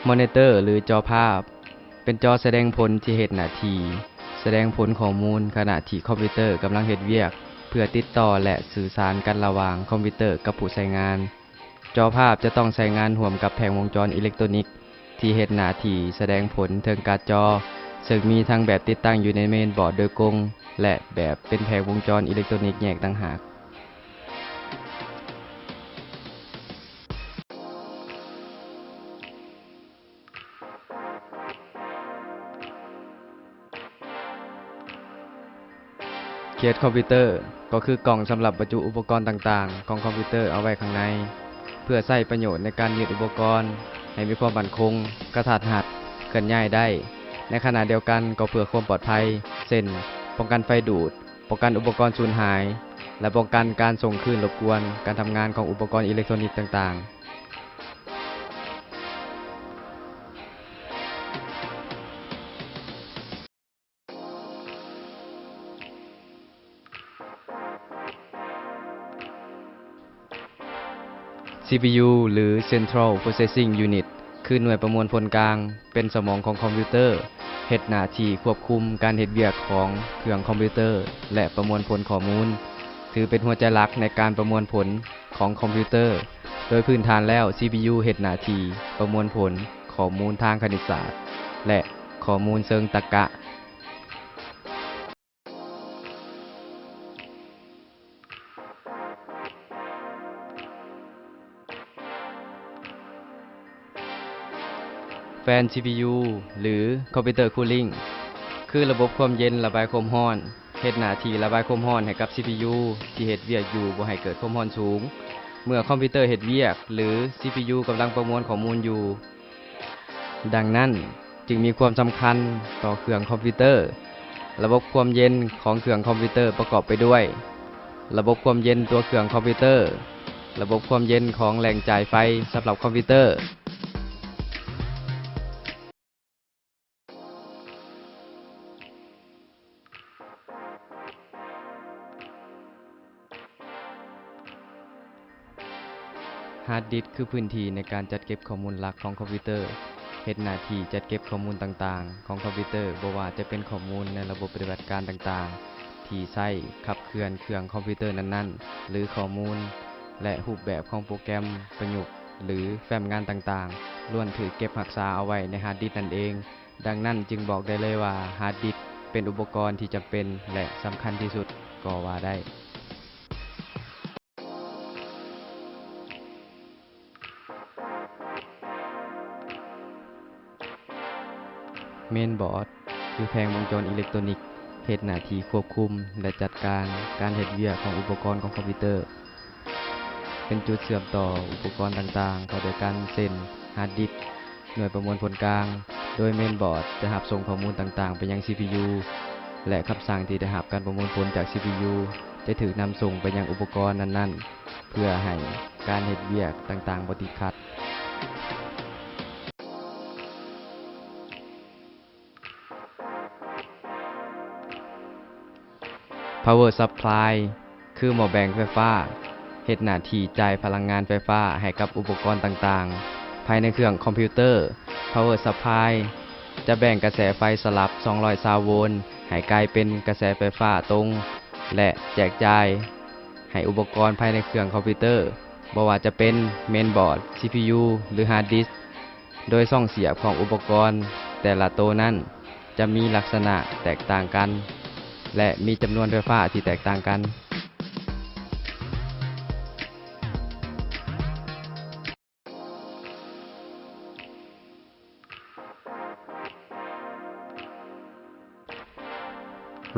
มอนิเตอร์หรือจอภาพเป็นจอแสดงผลที่เฮ็ดหน้าที่แสดงผลข้อมูลขณะที่คอมพิวเตอร์กำลังเฮ็ดเวียกเพื่อติดต่อและสื่อสารกันระหว่างคอมพิวเตอร์กับผู้ใช้งานจอภาพจะต้องใช้งานร่วมกับแผงวงจรอิเล็กทรอนิกส์ที่เฮ็ดหน้าที่แสดงผลเทิงการ์ดจอซึ่งมีทั้งแบบติดตั้งอยู่ในเมนบอร์ดโดยกงและแบบเป็นแผงวงจรอิเล็กทรอนิกส์แยกต่างหากเคสคอมพิวเตอร์ก็คือกล่องสำหรับบรรจุอุปกรณ์ต่างๆของคอมพิวเตอร์เอาไว้ข้างในเพื่อใช้ประโยชน์ในการยึดอุปกรณ์ให้มีความมั่นคงกระทัดรัดเคลื่อนย้ายได้ในขณะเดียวกันก็เพื่อความปลอดภัยเช่นป้องกันไฟดูดป้องกันอุปกรณ์สูญหายและป้องกันการส่งคลื่นรบกวนการทำงานของอุปกรณ์อิเล็กทรอนิกส์ต่างๆCPU หรือ Central Processing Unit คือหน่วยประมวลผลกลางเป็นสมองของคอมพิวเตอร์เฮ็ดหน้าที่ควบคุมการเฮ็ดเวียกของเครื่องคอมพิวเตอร์และประมวลผลข้อมูลถือเป็นหัวใจหลักในการประมวลผลของคอมพิวเตอร์โดยพื้นฐานแล้ว CPU เฮ็ดหน้าที่ประมวลผลข้อมูลทางคณิตศาสตร์และข้อมูลเชิงตรรกะแฟน CPU หรือ Computer Cooling คือระบบความเย็นระบายความร้อนเฮ็ดหน้าที่ระบายความร้อนให้กับ CPU ที่เฮ็ดเวียกอยู่บ่ให้เกิดความร้อนสูงเมื่อคอมพิวเตอร์เฮ็ดเวียกหรือ CPU กำลังประมวลข้อมูลอยู่ดังนั้นจึงมีความสำคัญต่อเครื่องคอมพิวเตอร์ระบบความเย็นของเครื่องคอมพิวเตอร์ประกอบไปด้วยระบบความเย็นตัวเครื่องคอมพิวเตอร์ระบบความเย็นของแหล่งจ่ายไฟสำหรับคอมพิวเตอร์ฮาร์ดดิสก์คือพื้นที่ในการจัดเก็บข้อมูลหลักของคอมพิวเตอร์เฮ็ดหน้าที่จัดเก็บข้อมูลต่างๆของคอมพิวเตอร์บ่ว่าจะเป็นข้อมูลในระบบปฏิบัติการต่างๆที่ใช้ขับเคลื่อนเครื่องคอมพิวเตอร์นั้นๆหรือข้อมูลและรูปแบบของโปรแกรมประยุกต์หรือแฟ้มงานต่างๆล้วนถูกเก็บรักษาเอาไว้ในฮาร์ดดิสก์นั่นเองดังนั้นจึงบอกได้เลยว่าฮาร์ดดิสก์เป็นอุปกรณ์ที่จำเป็นและสำคัญที่สุดก็ว่าได้เมนบอร์ดคือแผงวงจรอิเล็กทรอนิกส์เฮ็ดหน้าที่ควบคุมและจัดการการเฮ็ดเวียกของอุปกรณ์ของคอมพิวเตอร์เป็นจุดเชื่อมต่ออุปกรณ์ต่างๆเข้าด้วยกันเช่นฮาร์ดดิสก์หน่วยประมวลผลกลางโดยเมนบอร์ดจะรับส่งข้อมูลต่างๆไปยัง CPU และคำสั่งที่ได้รับการประมวลผลจาก CPU จะถูกนำส่งไปยังอุปกรณ์นั้นๆเพื่อให้การเฮ็ดเวียกต่างๆบ่ติดขัดPower Supply คือหม้อแบงไฟฟ้าเฮ็ดหน้าที่จ่ายพลังงานไฟฟ้าให้กับอุปกรณ์ต่างๆภายในเครื่องคอมพิวเตอร์ Power Supply จะแบ่งกระแสไฟสลับ220โวลต์ให้กลายเป็นกระแสไฟฟ้าตรงและแจกจ่ายให้อุปกรณ์ภายในเครื่องคอมพิวเตอร์บ่ว่าจะเป็นเมนบอร์ด CPU หรือฮาร์ดดิสก์โดยช่องเสียบของอุปกรณ์แต่ละตัวนั้นจะมีลักษณะแตกต่างกันและมีจำนวนไฟฟ้าที่แตกต่างกัน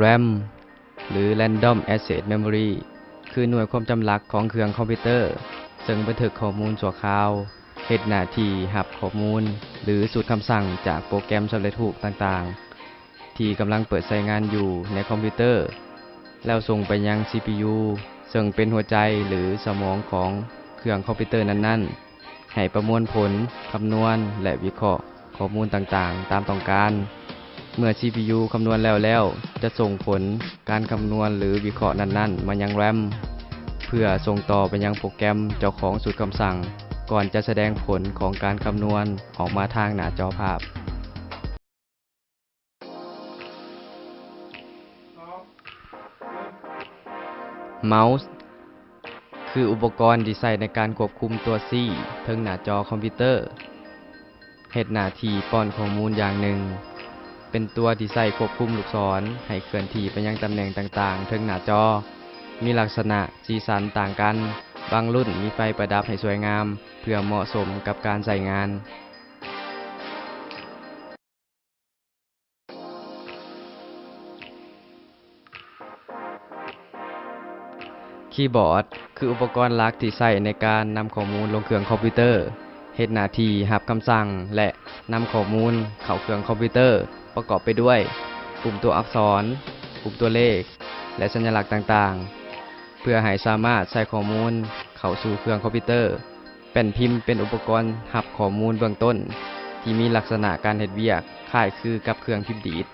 RAM หรือ Random Access Memory คือหน่วยความจำหลักของเครื่องคอมพิวเตอร์ซึ่งบันทึกข้อมูลชั่วคราวเฮ็ดหน้าที่รับข้อมูลหรือสูตรคำสั่งจากโปรแกรมสำเร็จรูปต่างๆที่กำลังเปิดใช้งานอยู่ในคอมพิวเตอร์แล้วส่งไปยัง CPU ซึ่งเป็นหัวใจหรือสมองของเครื่องคอมพิวเตอร์นั้นๆให้ประมวลผลคำนวณและวิเคราะห์ข้อมูลต่างๆตามต้องการเมื่อ CPU คำนวณแล้วจะส่งผลการคำนวณหรือวิเคราะห์นั้นๆมายัง RAM เพื่อส่งต่อไปยังโปรแกรมเจ้าของสูตรคำสั่ง ก่อนจะแสดงผลของการคำนวณออกมาทางหน้าจอภาพเมาส์คืออุปกรณ์ที่ใช้ในการควบคุมตัวซี่เทิงหน้าจอคอมพิวเตอร์เฮ็ดหน้าที่ป้อนข้อมูลอย่างหนึ่งเป็นตัวที่ใช้ควบคุมลูกศรให้เคลื่อนที่ไปยังตำแหน่งต่างๆเทิงหน้าจอมีลักษณะสีสันต่างกันบางรุ่นมีไฟประดับให้สวยงามเพื่อเหมาะสมกับการใช้งานคีย์บอร์ดคืออุปกรณ์หลักที่ใช้ในการนำข้อมูลลงเครื่องคอมพิวเตอร์เฮ็ดหน้าที่รับคำสั่งและนำข้อมูลเข้าเครื่องคอมพิวเตอร์ประกอบไปด้วยปุ่มตัวอักษรปุ่มตัวเลขและสัญลักษณ์ต่างๆเพื่อให้สามารถใส่ข้อมูลเข้าสู่เครื่องคอมพิวเตอร์แป้นพิมพ์เป็นอุปกรณ์รับข้อมูลเบื้องต้นที่มีลักษณะการเฮ็ดเวียกคล้ายคือกับเครื่องพิมพ์ดีด